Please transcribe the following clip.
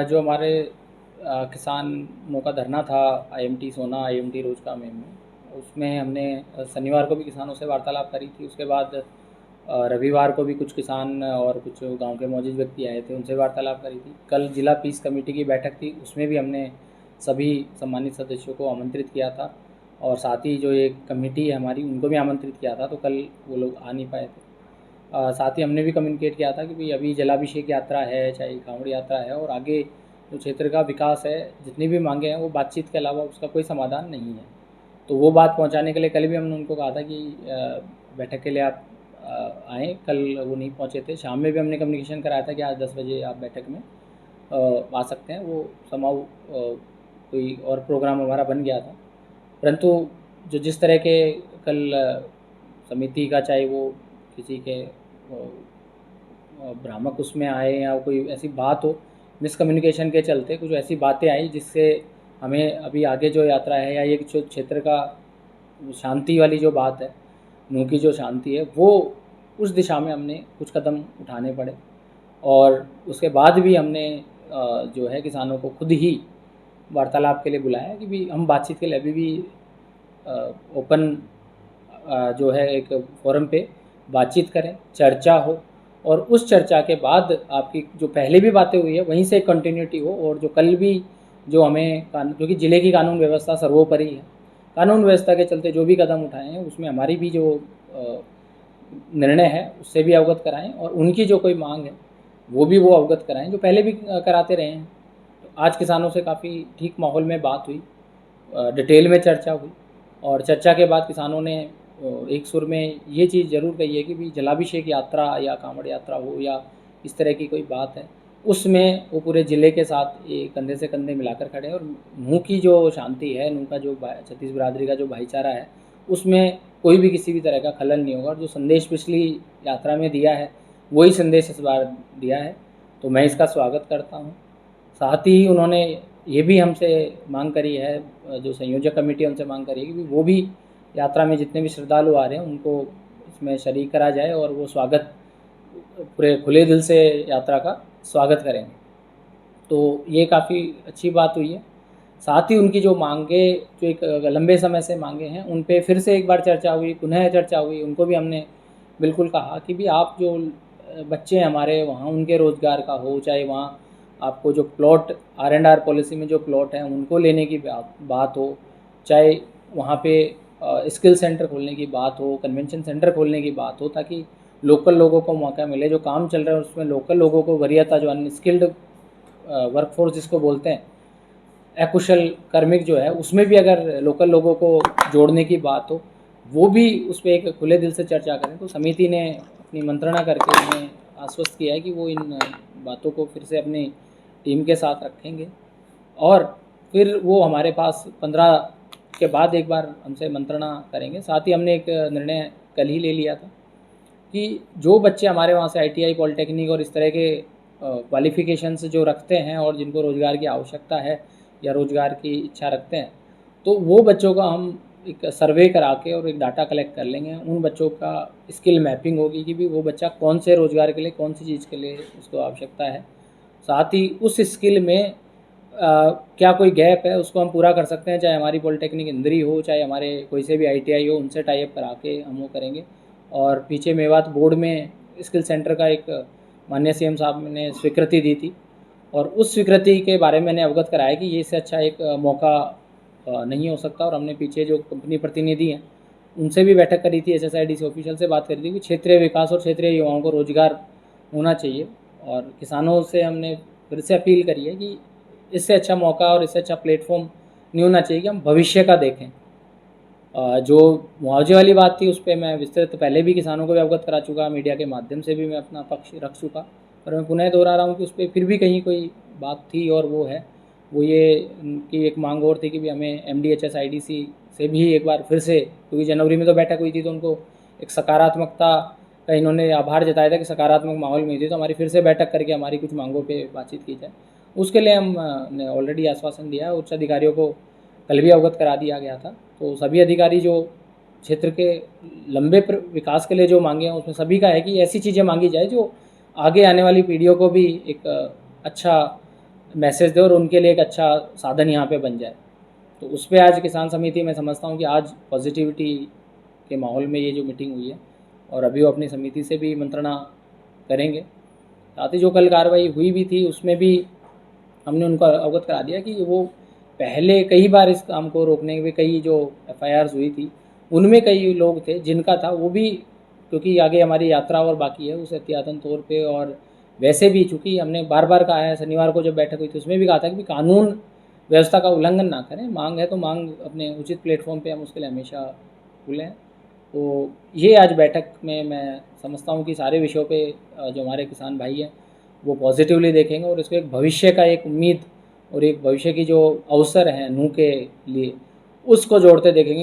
जो हमारे किसानों का धरना था आईएमटी सोना आईएमटी रोजका में, उसमें हमने शनिवार को भी किसानों से वार्तालाप करी थी। उसके बाद रविवार को भी कुछ किसान और कुछ गांव के मौजूद व्यक्ति आए थे, उनसे वार्तालाप करी थी। कल जिला पीस कमेटी की बैठक थी, उसमें भी हमने सभी सम्मानित सदस्यों को आमंत्रित किया था और साथ ही जो एक कमेटी है हमारी, उनको भी आमंत्रित किया था। तो कल वो लोग आ नहीं पाए थे। साथ ही हमने भी कम्युनिकेट किया था कि भाई अभी जलाभिषेक यात्रा है, चाहे कांवड़ यात्रा है, और आगे जो क्षेत्र का विकास है, जितनी भी मांगे हैं वो बातचीत के अलावा उसका कोई समाधान नहीं है। तो वो बात पहुंचाने के लिए कल भी हमने उनको कहा था कि बैठक के लिए आप आएँ। कल वो नहीं पहुंचे थे। शाम में भी हमने कम्युनिकेशन कराया था कि आज 10 बजे आप बैठक में आ सकते हैं। वो समाव कोई और प्रोग्राम हमारा बन गया था, परंतु जो जिस तरह के कल समिति का, चाहे वो किसी के भ्रामक उसमें आए या कोई ऐसी बात हो, मिसकम्युनिकेशन के चलते कुछ ऐसी बातें आई जिससे हमें अभी आगे जो यात्रा है या ये जो क्षेत्र का शांति वाली जो बात है, नूह की जो शांति है, वो उस दिशा में हमने कुछ कदम उठाने पड़े। और उसके बाद भी हमने जो है किसानों को खुद ही वार्तालाप के लिए बुलाया कि भी हम बातचीत के लिए अभी भी ओपन जो है एक फोरम पे बातचीत करें, चर्चा हो, और उस चर्चा के बाद आपकी जो पहले भी बातें हुई है वहीं से कंटिन्यूटी हो। और जो कल भी जो हमें क्योंकि ज़िले की कानून व्यवस्था सर्वोपरि है, कानून व्यवस्था के चलते जो भी कदम उठाए हैं उसमें हमारी भी जो निर्णय है उससे भी अवगत कराएं, और उनकी जो कोई मांग है वो भी वो अवगत कराएं जो पहले भी कराते रहे हैं। तो आज किसानों से काफ़ी ठीक माहौल में बात हुई, डिटेल में चर्चा हुई, और चर्चा के बाद किसानों ने एक सुर में ये चीज़ ज़रूर कही है कि भी जलाभिषेक यात्रा या कांवड़ यात्रा हो या इस तरह की कोई बात है, उसमें वो पूरे ज़िले के साथ ये कंधे से कंधे मिलाकर खड़े हैं। और नूह की जो शांति है, नूह का जो छत्तीस बिरादरी का जो भाईचारा है, उसमें कोई भी किसी भी तरह का खलल नहीं होगा। और जो संदेश पिछली यात्रा में दिया है वही संदेश इस बार दिया है, तो मैं इसका स्वागत करता हूँ। साथ ही उन्होंने ये भी हमसे मांग करी है, जो संयोजक कमेटी उनसे मांग करी है कि वो भी यात्रा में जितने भी श्रद्धालु आ रहे हैं उनको इसमें शरीक करा जाए और वो स्वागत पूरे खुले दिल से यात्रा का स्वागत करेंगे। तो ये काफ़ी अच्छी बात हुई है। साथ ही उनकी जो मांगे, जो एक लंबे समय से मांगे हैं, उन पे फिर से एक बार चर्चा हुई, पुनः चर्चा हुई। उनको भी हमने बिल्कुल कहा कि भी आप जो बच्चे हैं हमारे वहाँ, उनके रोज़गार का हो, चाहे वहाँ आपको जो प्लॉट R&R पॉलिसी में जो प्लॉट हैं उनको लेने की बात हो, चाहे वहाँ पे स्किल सेंटर खोलने की बात हो, कन्वेंशन सेंटर खोलने की बात हो, ताकि लोकल लोगों को मौका मिले। जो काम चल रहा है उसमें लोकल लोगों को वरीयता, जो अनस्किल्ड वर्कफोर्स जिसको बोलते हैं, अकुशल कार्मिक जो है, उसमें भी अगर लोकल लोगों को जोड़ने की बात हो, वो भी उस पर एक खुले दिल से चर्चा करें। तो समिति ने अपनी मंत्रणा करके उन्हें आश्वस्त किया है कि वो इन बातों को फिर से अपनी टीम के साथ रखेंगे, और फिर वो हमारे पास 15 के बाद एक बार हमसे मंत्रणा करेंगे। साथ ही हमने एक निर्णय कल ही ले लिया था कि जो बच्चे हमारे वहाँ से ITI, पॉलिटेक्निक और इस तरह के क्वालिफ़िकेशंस जो रखते हैं और जिनको रोज़गार की आवश्यकता है या रोज़गार की इच्छा रखते हैं, तो वो बच्चों का हम एक सर्वे करा के और एक डाटा कलेक्ट कर लेंगे। उन बच्चों का स्किल मैपिंग होगी कि भी वो बच्चा कौन से रोज़गार के लिए, कौन सी चीज़ के लिए उसको आवश्यकता है। साथ ही उस स्किल में क्या कोई गैप है उसको हम पूरा कर सकते हैं, चाहे हमारी पॉलिटेक्निक इंदरी हो, चाहे हमारे कोई से भी ITI हो, उनसे टाई अप करा के हम वो करेंगे। और पीछे मेवात बोर्ड में स्किल सेंटर का एक माननीय CM साहब ने स्वीकृति दी थी, और उस स्वीकृति के बारे में मैंने अवगत कराया कि ये इससे अच्छा एक मौका नहीं हो सकता। और हमने पीछे जो कंपनी प्रतिनिधि हैं उनसे भी बैठक करी थी, SSIDC ऑफिशियल से बात करी थी कि क्षेत्रीय विकास और क्षेत्रीय युवाओं को रोजगार होना चाहिए। और किसानों से हमने फिर से अपील करी है कि इससे अच्छा मौका और इससे अच्छा प्लेटफॉर्म नहीं होना चाहिए कि हम भविष्य का देखें। जो मुआवजे वाली बात थी उस पर मैं विस्तृत पहले भी किसानों को भी अवगत करा चुका, मीडिया के माध्यम से भी मैं अपना पक्ष रख चुका, पर मैं पुनः दोहरा रहा हूँ कि उस पर फिर भी कहीं कोई बात थी, और वो है वो ये उनकी एक मांग और थी कि भी हमें MDHS IDC से भी एक बार फिर से, क्योंकि जनवरी में तो बैठक हुई थी तो उनको एक सकारात्मकता का इन्होंने आभार जताया था कि सकारात्मक माहौल में थी, तो हमारी फिर से बैठक करके हमारी कुछ मांगों पे बातचीत की जाए। उसके लिए हमने ऑलरेडी आश्वासन दिया है, उच्च अधिकारियों को कल भी अवगत करा दिया गया था। तो सभी अधिकारी जो क्षेत्र के लंबे विकास के लिए जो मांगे हैं उसमें सभी का है कि ऐसी चीज़ें मांगी जाए जो आगे आने वाली पीढ़ियों को भी एक अच्छा मैसेज दे और उनके लिए एक अच्छा साधन यहाँ पे बन जाए। तो उस पे आज किसान समिति मैं समझता हूँ कि आज पॉजिटिविटी के माहौल में ये जो मीटिंग हुई है, और अभी वो अपनी समिति से भी मंत्रणा करेंगे। साथ ही जो कल कार्रवाई हुई भी थी उसमें भी हमने उनको अवगत करा दिया कि वो पहले कई बार इस काम को रोकने के कई जो एफआईआर्स हुई थी उनमें कई लोग थे जिनका था, वो भी क्योंकि आगे हमारी यात्रा और बाकी है उस एहतियातन तौर पे, और वैसे भी चूँकि हमने बार बार कहा है, शनिवार को जब बैठक हुई थी उसमें भी कहा था कि कानून व्यवस्था का उल्लंघन ना करें, मांग है तो मांग अपने उचित प्लेटफॉर्म पे हम उसके लिए हमेशा खुले हैं। तो ये आज बैठक में मैं समझता हूँ कि सारे विषयों पे जो हमारे किसान भाई हैं वो पॉजिटिवली देखेंगे और इसको एक भविष्य का एक उम्मीद और एक भविष्य की जो अवसर हैं नूह के लिए उसको जोड़ते देखेंगे।